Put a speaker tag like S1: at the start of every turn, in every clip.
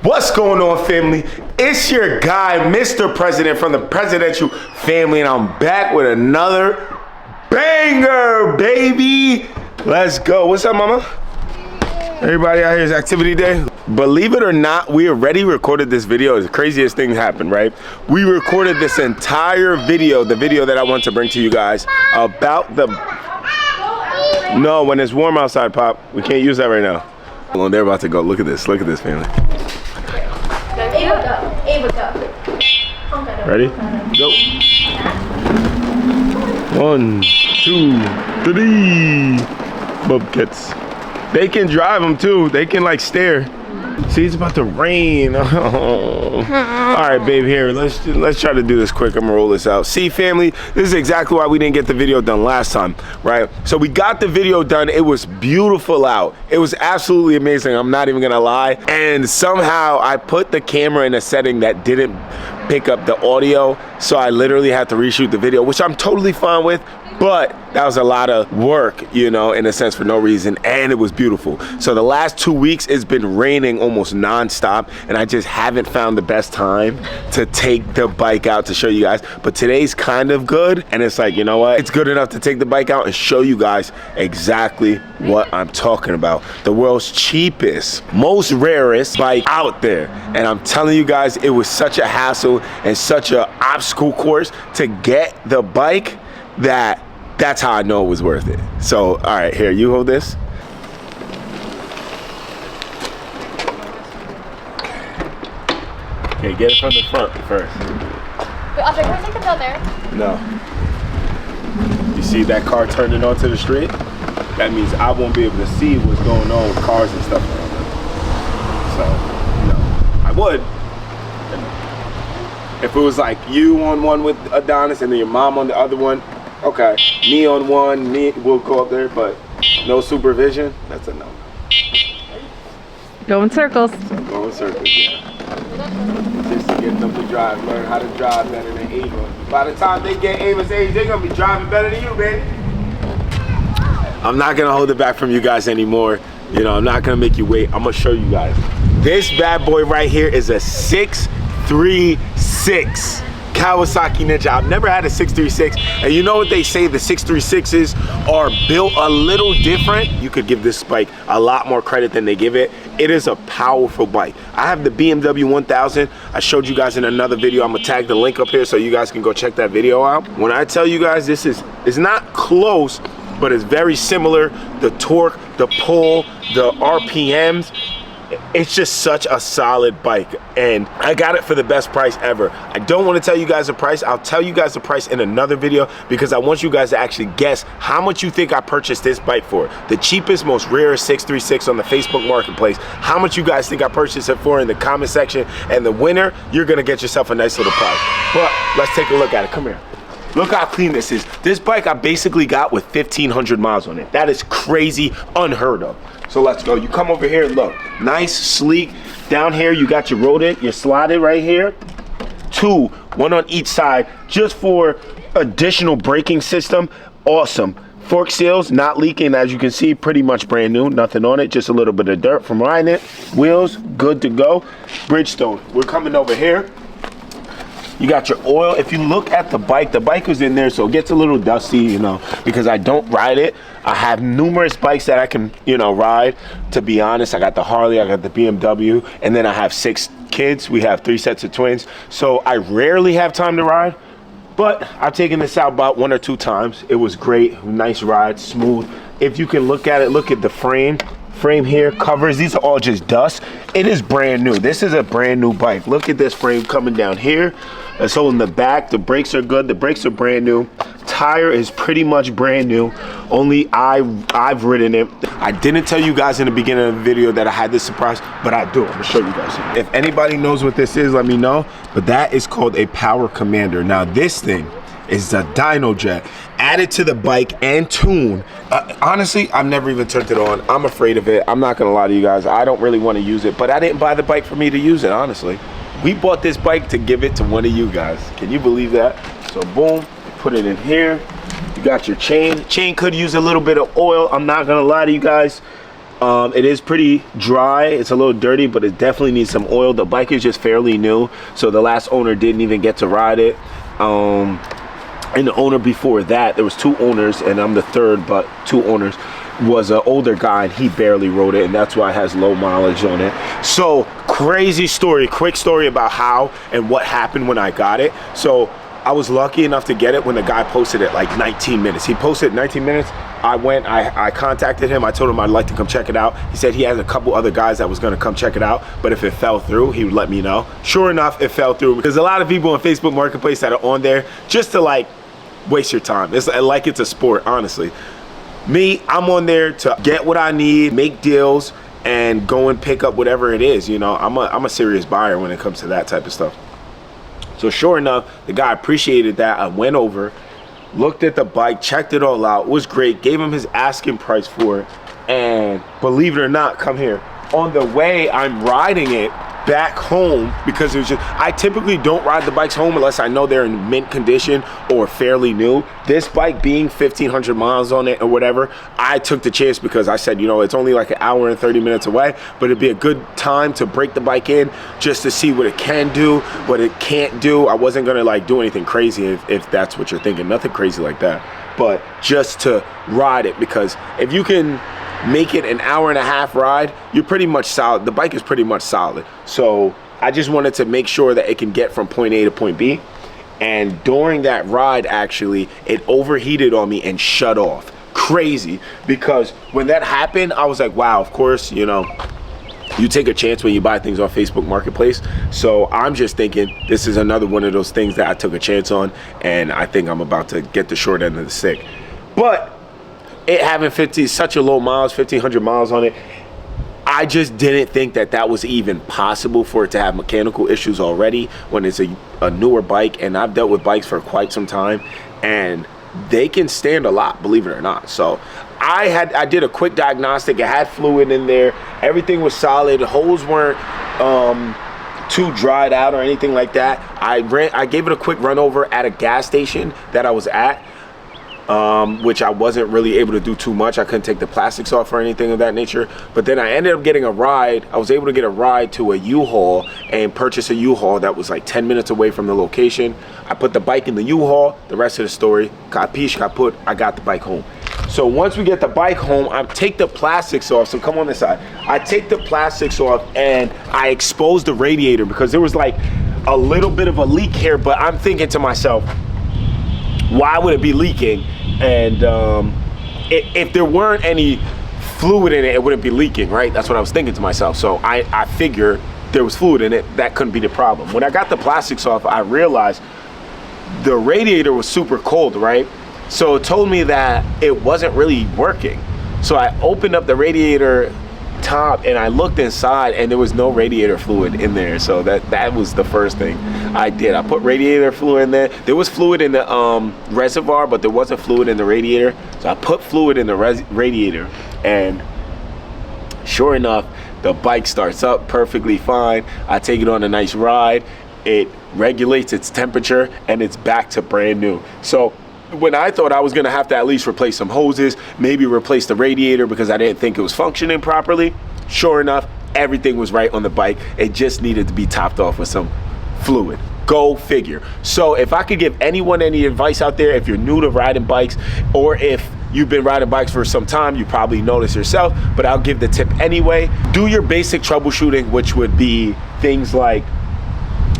S1: What's going on, family? It's your guy, Mr. President from the presidential family, and I'm back with another banger, baby. Let's go. What's up, mama? Everybody out here is activity day. Believe it or not, we already recorded this video. The craziest thing happened, right? We recorded this entire video, the video that I want to bring to you guys about the... No, when it's warm outside, Pop. We can't use that right now. Hold on, they're about to go. Look at this, family. Ready? Go. 1, 2, 3. Bobcats. They can drive them too. They can like stare. See, it's about to rain. Oh. All right, babe, here, let's try to do this quick. I'm gonna roll this out. See, family, this is exactly why we didn't get the video done last time, right? So we got the video done. It was beautiful out. It was absolutely amazing. I'm not even gonna lie. And somehow I put the camera in a setting that didn't pick up the audio. So I literally had to reshoot the video, which I'm totally fine with. But that was a lot of work, you know, in a sense, for no reason, and it was beautiful. So the last 2 weeks, it's been raining almost non-stop, and I just haven't found the best time to take the bike out to show you guys. But today's kind of good, and it's like, you know what? It's good enough to take the bike out and show you guys exactly what I'm talking about. The world's cheapest, most rarest bike out there. And I'm telling you guys, it was such a hassle and such an obstacle course to get the bike that's how I know it was worth it. So, all right, here, you hold this. Okay, get it from the front first.
S2: Wait, Oscar, can we take them down there?
S1: No. You see that car turning onto the street? That means I won't be able to see what's going on with cars and stuff around them. So, you know, I would. If it was like you on one with Adonis and then your mom on the other one, okay, me on one, we'll go up there, but no supervision, that's a no.
S3: Go in circles.
S1: Go in circles, yeah. Just to get them to drive, learn how to drive better than Ava. By the time they get Ava's age, they're gonna be driving better than you, baby. I'm not gonna hold it back from you guys anymore. You know, I'm not gonna make you wait. I'm gonna show you guys. This bad boy right here is a 636. Kawasaki Ninja. I've never had a 636, and you know what they say, the 636s are built a little different. You could give this bike a lot more credit than they give it. It is a powerful bike. I have the BMW 1000. I showed you guys in another video. I'm gonna tag the link up here so you guys can go check that video out. When I tell you guys this is, it's not close, but it's very similar. The torque, the pull, the RPMs, it's just such a solid bike, and I got it for the best price ever. I don't want to tell you guys the price. I'll tell you guys the price in another video because I want you guys to actually guess how much you think I purchased this bike for. The cheapest, most rarest 636 on the Facebook marketplace. How much you guys think I purchased it for in the comment section, and the winner, you're gonna get yourself a nice little prize. But let's take a look at it. Come here. Look how clean this is. This bike I basically got with 1,500 miles on it. That is crazy, unheard of. So let's go. You come over here, look. Nice, sleek. Down here, you got your rodent, your slotted right here. 2, 1 on each side, just for additional braking system. Awesome. Fork seals, not leaking, as you can see, pretty much brand new. Nothing on it, just a little bit of dirt from riding it. Wheels, good to go. Bridgestone. We're coming over here. You got your oil. If you look at the bike was in there, so it gets a little dusty, you know, because I don't ride it. I have numerous bikes that I can, you know, ride. To be honest, I got the Harley, I got the BMW, and then I have 6 kids. We have 3 sets of twins. So I rarely have time to ride, but I've taken this out about 1 or 2 times. It was great, nice ride, smooth. If you can look at it, look at the frame here, covers, these are all just dust. It is brand new. This is a brand new bike. Look at this frame coming down here. It's holding the back. The brakes are good. The brakes are brand new. Tire is pretty much brand new. Only I've ridden it. I didn't tell you guys in the beginning of the video that I had this surprise, but I do. I'm gonna show you guys. If anybody knows what this is, let me know. But that is called a Power Commander. Now this thing is the DynoJet. Added to the bike and tune. Honestly, I've never even turned it on. I'm afraid of it. I'm not gonna lie to you guys. I don't really want to use it, but I didn't buy the bike for me to use it, honestly. We bought this bike to give it to one of you guys. Can you believe that? So boom, put it in here. You got your chain. Chain could use a little bit of oil. I'm not gonna lie to you guys. It is pretty dry. It's a little dirty, but it definitely needs some oil. The bike is just fairly new, so the last owner didn't even get to ride it. And the owner before that, there was 2 owners, and I'm the third, but 2 owners, was an older guy, and he barely rode it, and that's why it has low mileage on it. So crazy story, quick story about how and what happened when I got it. So I was lucky enough to get it when the guy posted it like 19 minutes. He posted 19 minutes. I went, I contacted him. I told him I'd like to come check it out. He said he has a couple other guys that was gonna come check it out, but if it fell through, he would let me know. Sure enough, it fell through, because a lot of people on Facebook Marketplace that are on there just to like waste your time. It's like it's a sport, honestly. Me, I'm on there to get what I need, make deals, and go and pick up whatever it is. You know, I'm a serious buyer when it comes to that type of stuff. So sure enough, the guy appreciated that. I went over, looked at the bike, checked it all out. It was great. Gave him his asking price for it. And believe it or not, come here. On the way, I'm riding it back home, because it was just, I typically don't ride the bikes home unless I know they're in mint condition or fairly new. This bike being 1,500 miles on it or whatever, I took the chance because I said, you know, it's only like an hour and 30 minutes away, but it'd be a good time to break the bike in just to see what it can do, what it can't do. I wasn't gonna like do anything crazy if that's what you're thinking, nothing crazy like that, but just to ride it, because if you can make it an hour and a half ride, you're pretty much solid. The bike is pretty much solid. So I just wanted to make sure that it can get from point A to point B. And during that ride, actually, it overheated on me and shut off. Crazy, because when that happened, I was like, wow, of course, you know, you take a chance when you buy things on Facebook Marketplace. So I'm just thinking this is another one of those things that I took a chance on, and I think I'm about to get the short end of the stick. But it having such a low miles, 1,500 miles on it, I just didn't think that that was even possible for it to have mechanical issues already when it's a newer bike. And I've dealt with bikes for quite some time, and they can stand a lot, believe it or not. So I did a quick diagnostic. It had fluid in there. Everything was solid. The holes weren't too dried out or anything like that. I gave it a quick run over at a gas station that I was at, which I wasn't really able to do too much. I couldn't take the plastics off or anything of that nature. But then I ended up getting a ride. I was able to get a ride to a U-Haul and purchase a U-Haul that was like 10 minutes away from the location. I put the bike in the U-Haul. The rest of the story, I got the bike home. So once we get the bike home, I take the plastics off. So come on this side. I take the plastics off and I expose the radiator, because there was like a little bit of a leak here. But I'm thinking to myself, why would it be leaking? And if there weren't any fluid in it, it wouldn't be leaking, right? That's what I was thinking to myself. So I figured there was fluid in it. That couldn't be the problem. When I got the plastics off, I realized the radiator was super cold, right? So it told me that it wasn't really working. So I opened up the radiator top and I looked inside, and there was no radiator fluid in there. So that was the first thing I did. I put radiator fluid in there. There was fluid in the reservoir, but there wasn't fluid in the radiator. So I put fluid in the radiator, and sure enough, the bike starts up perfectly fine. I take it on a nice ride. It regulates its temperature, and it's back to brand new. So when I thought I was gonna have to at least replace some hoses, maybe replace the radiator because I didn't think it was functioning properly, sure enough, everything was right on the bike. It just needed to be topped off with some fluid. Go figure. So if I could give anyone any advice out there, if you're new to riding bikes, or if you've been riding bikes for some time, you probably know this yourself, but I'll give the tip anyway. Do your basic troubleshooting, which would be things like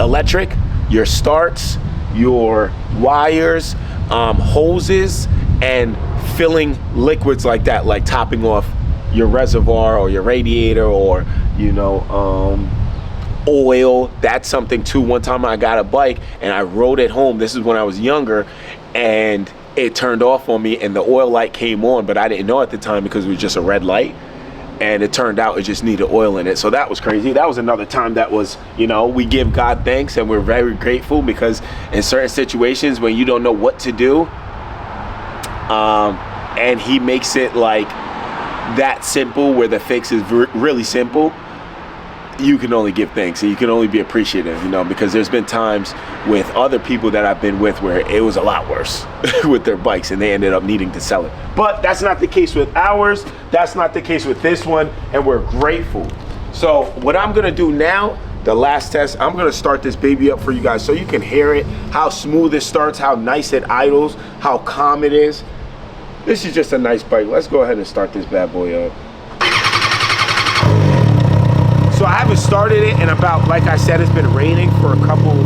S1: electric, your starts, your wires, hoses, and filling liquids like that, like topping off your reservoir or your radiator, or you know, oil. That's something too. One time I got a bike and I rode it home. This is when I was younger, and it turned off on me and the oil light came on, but I didn't know at the time because it was just a red light, and it turned out it just needed oil in it. So that was crazy. That was another time that was, you know, we give God thanks and we're very grateful, because in certain situations when you don't know what to do, and he makes it like that simple, where the fix is really simple, you can only give thanks and you can only be appreciative, you know, because there's been times with other people that I've been with where it was a lot worse with their bikes and they ended up needing to sell it. But that's not the case with ours. That's not the case with this one, and we're grateful. So what I'm gonna do now, the last test, I'm gonna start this baby up for you guys so you can hear it, how smooth it starts, how nice it idles, how calm it is. This is just a nice bike. Let's go ahead and start this bad boy up. So I haven't started it in about, like I said, it's been raining for a couple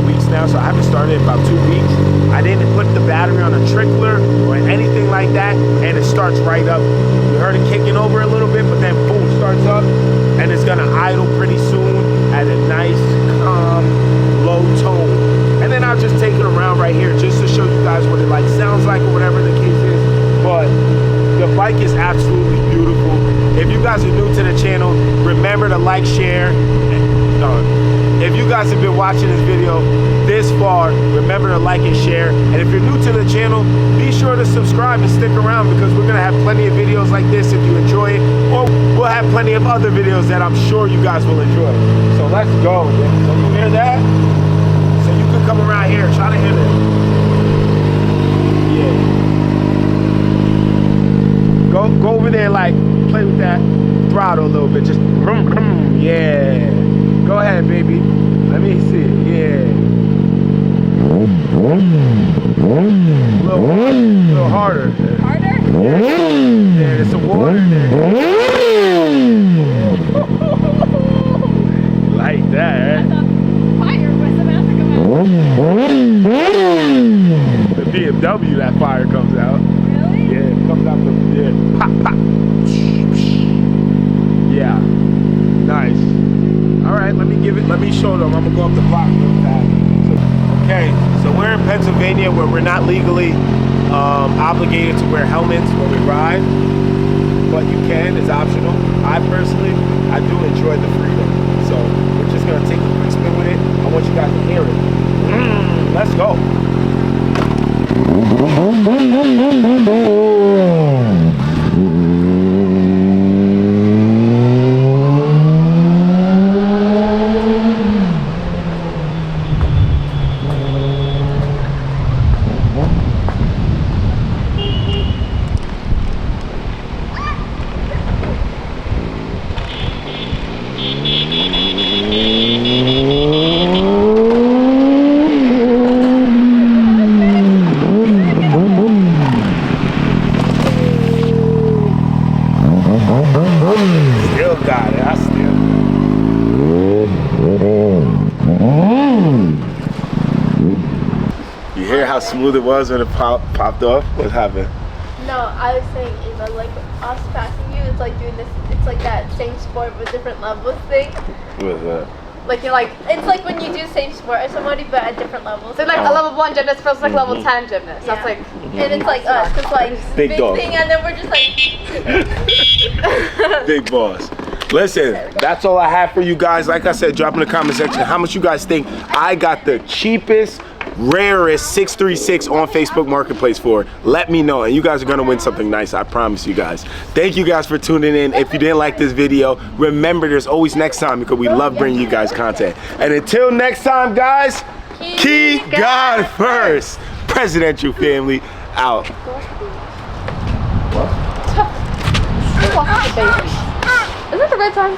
S1: weeks now, so I haven't started in about 2 weeks. I didn't put the battery on a trickler or anything like that, and it starts right up. You heard it kicking over a little bit, but then boom, starts up, and it's gonna idle pretty soon at a nice, calm, low tone. And then I'll just take it around right here just to show you guys what it like sounds like or whatever the case is. But the bike is absolutely beautiful. If you guys are new to the channel, remember to like, share, and if you guys have been watching this video this far, remember to like and share. And if you're new to the channel, be sure to subscribe and stick around because we're gonna have plenty of videos like this if you enjoy it, or we'll have plenty of other videos that I'm sure you guys will enjoy. So let's go. So you hear that? So you can come around here, try to hear that. Yeah. Go over there, like play with that throttle a little bit, just yeah. Go ahead, baby. Let me see it. Yeah. A little harder.
S2: Harder?
S1: Yeah, there's some water there. Like that, right?
S2: Fire was about to come out.
S1: The BMW, that fire comes out.
S2: Really?
S1: Yeah, it comes out the, yeah, pop, pop. Yeah, nice. All right, let me show them. I'm gonna go up the block real fast. Okay, so we're in Pennsylvania where we're not legally obligated to wear helmets when we ride, but you can, it's optional. I personally, I do enjoy the freedom. So we're just gonna take a quick spin with it. I want you guys to hear it. Let's go. Still got it. I still. You hear how smooth it was when it popped off? What happened?
S2: No, I was saying, Eva, like us passing you, it's like doing this. It's like that same sport with different levels thing.
S1: What's that?
S2: Like you're like, it's like when you do the same sport as somebody but at different levels. So like a level 1 gymnast feels like level 10 gymnast. That's like, and it's like us, it's like
S1: Big dog.
S2: thing, and then we're just like
S1: Big boss. Listen, that's all I have for you guys. Like I said, drop in the comment section how much you guys think I got the cheapest, rarest 636 on Facebook Marketplace for. Let me know, and you guys are gonna win something nice, I promise you guys. Thank you guys for tuning in. If you didn't like this video, remember there's always next time because we love bringing you guys content. And until next time, guys, keep God first. Presidential family out.
S2: Is it the red time?